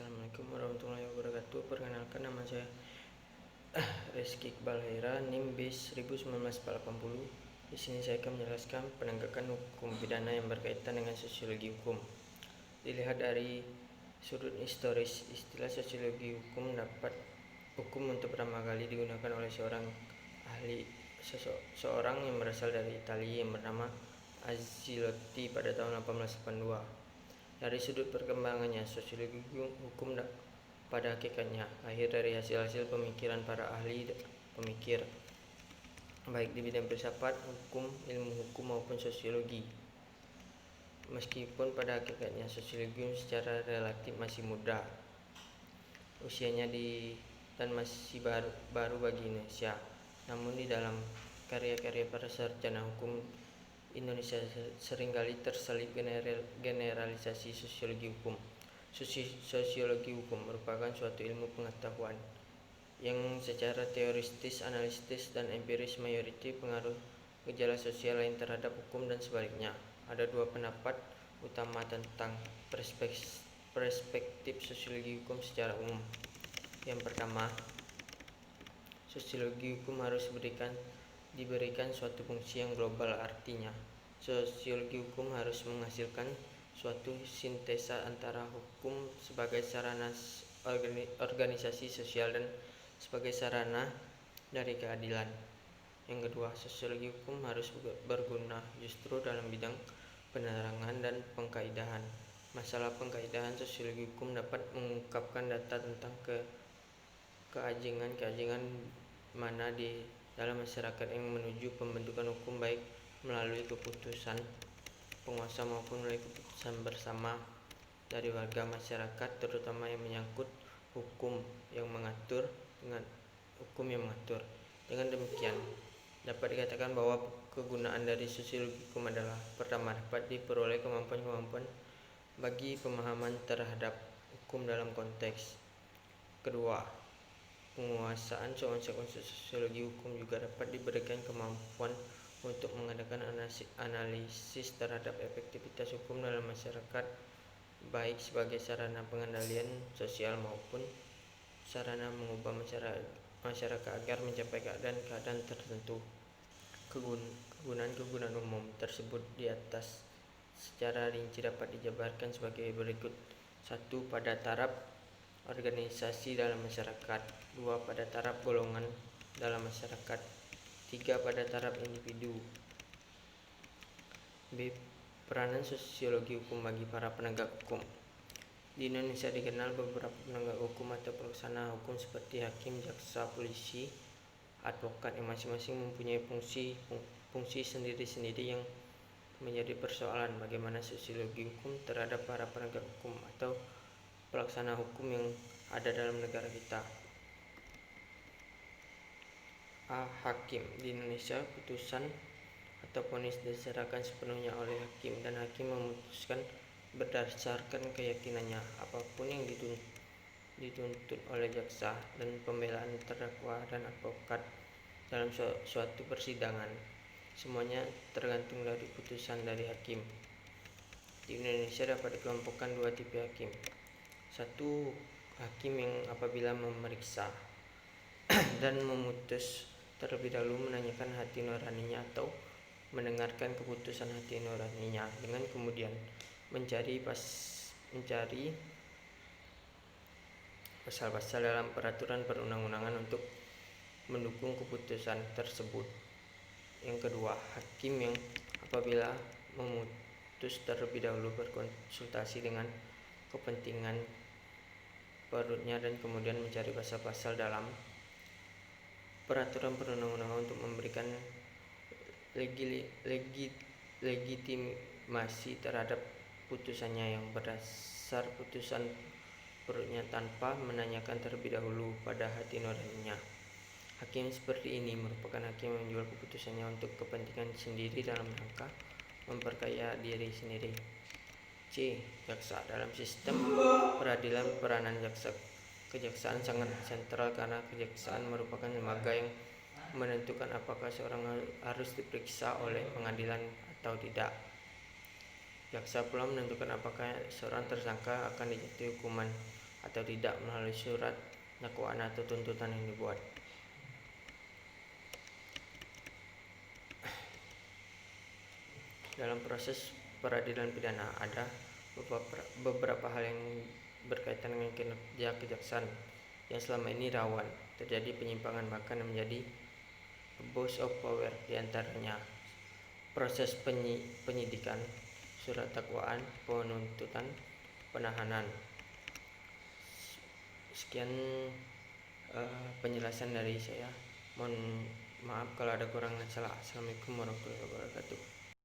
Assalamualaikum warahmatullahi wabarakatuh. Perkenalkan, nama saya Rizky Iqbal Haira, NIM BIS 1980. Di sini saya akan menjelaskan penegakan hukum pidana yang berkaitan dengan sosiologi hukum. Dilihat dari sudut historis, istilah sosiologi hukum untuk pertama kali digunakan oleh seorang yang berasal dari Italia yang bernama Azzilotti pada tahun 1882. Dari sudut perkembangannya, sosiologi hukum pada hakikatnya lahir dari hasil-hasil pemikiran para ahli pemikir, baik di bidang filsafat, hukum, ilmu hukum maupun sosiologi. Meskipun pada hakikatnya sosiologi secara relatif masih muda usianya dan masih baru bagi Indonesia, namun di dalam karya-karya para sarjana hukum Indonesia seringkali terselip generalisasi sosiologi hukum. Sosiologi hukum merupakan suatu ilmu pengetahuan yang secara teoristis, analitis, dan empiris mayoritas pengaruh gejala sosial lain terhadap hukum dan sebaliknya. Ada dua pendapat utama tentang perspektif sosiologi hukum secara umum. Yang pertama, sosiologi hukum harus diberikan suatu fungsi yang global. Artinya, sosiologi hukum harus menghasilkan suatu sintesa antara hukum sebagai sarana organisasi sosial dan sebagai sarana dari keadilan. Yang kedua, sosiologi hukum harus berguna justru dalam bidang penerangan dan pengkaidahan. Masalah pengkaidahan, sosiologi hukum dapat mengungkapkan data tentang keajengan mana di dalam masyarakat yang menuju pembentukan hukum, baik melalui keputusan penguasa maupun melalui keputusan bersama dari warga masyarakat, terutama yang menyangkut hukum yang mengatur. Dengan demikian, dapat dikatakan bahwa kegunaan dari sosiologi hukum adalah: pertama, dapat diperoleh kemampuan bagi pemahaman terhadap hukum dalam konteks. Kedua, penguasaan seorang sosiologi hukum juga dapat diberikan kemampuan untuk mengadakan analisis terhadap efektivitas hukum dalam masyarakat, baik sebagai sarana pengendalian sosial maupun sarana mengubah masyarakat agar mencapai keadaan tertentu. Kegunaan umum tersebut di atas secara rinci dapat dijabarkan sebagai berikut: 1. Pada taraf organisasi dalam masyarakat. 2. Pada taraf golongan dalam masyarakat. 3. Pada taraf individu. B. Peranan sosiologi hukum bagi para penegak hukum. Di Indonesia dikenal beberapa penegak hukum atau pelaksana hukum seperti hakim, jaksa, polisi, advokat yang masing-masing mempunyai fungsi sendiri-sendiri yang menjadi persoalan bagaimana sosiologi hukum terhadap para penegak hukum atau pelaksana hukum yang ada dalam negara kita. A. Hakim. Di Indonesia, putusan atau vonis diserahkan sepenuhnya oleh hakim, dan hakim memutuskan berdasarkan keyakinannya. Apapun yang dituntut oleh jaksa dan pembelaan terdakwa dan advokat dalam suatu persidangan, semuanya tergantung dari putusan dari hakim. Di Indonesia dapat dikelompokkan dua tipe hakim. 1. Hakim yang apabila memeriksa dan memutus terlebih dahulu menanyakan hati nuraninya atau mendengarkan keputusan hati nuraninya, dengan kemudian mencari pasal-pasal dalam peraturan perundang-undangan untuk mendukung keputusan tersebut. Yang kedua, hakim yang apabila memutus terlebih dahulu berkonsultasi dengan kepentingan perutnya dan kemudian mencari pasal-pasal dalam peraturan perundang-undangan untuk memberikan legitimasi terhadap putusannya yang berdasar putusan perutnya tanpa menanyakan terlebih dahulu pada hati nuraninya. Hakim seperti ini merupakan hakim yang menjual keputusannya untuk kepentingan sendiri dalam rangka memperkaya diri sendiri. C. Jaksa. Dalam sistem peradilan, peranan kejaksaan sangat sentral karena kejaksaan merupakan lembaga yang menentukan apakah seorang harus diperiksa oleh pengadilan atau tidak. Jaksa pula menentukan apakah seorang tersangka akan dijatuhi hukuman atau tidak melalui surat dakwaan atau tuntutan yang dibuat. Dalam proses peradilan pidana ada beberapa hal yang berkaitan dengan kinerja kejaksaan yang selama ini rawan terjadi penyimpangan, bahkan menjadi abuse of power. Di antaranya proses penyidikan, surat dakwaan, penuntutan, penahanan. Sekian penjelasan dari saya. Mohon maaf kalau ada kurang dan salah. Assalamualaikum warahmatullahi wabarakatuh.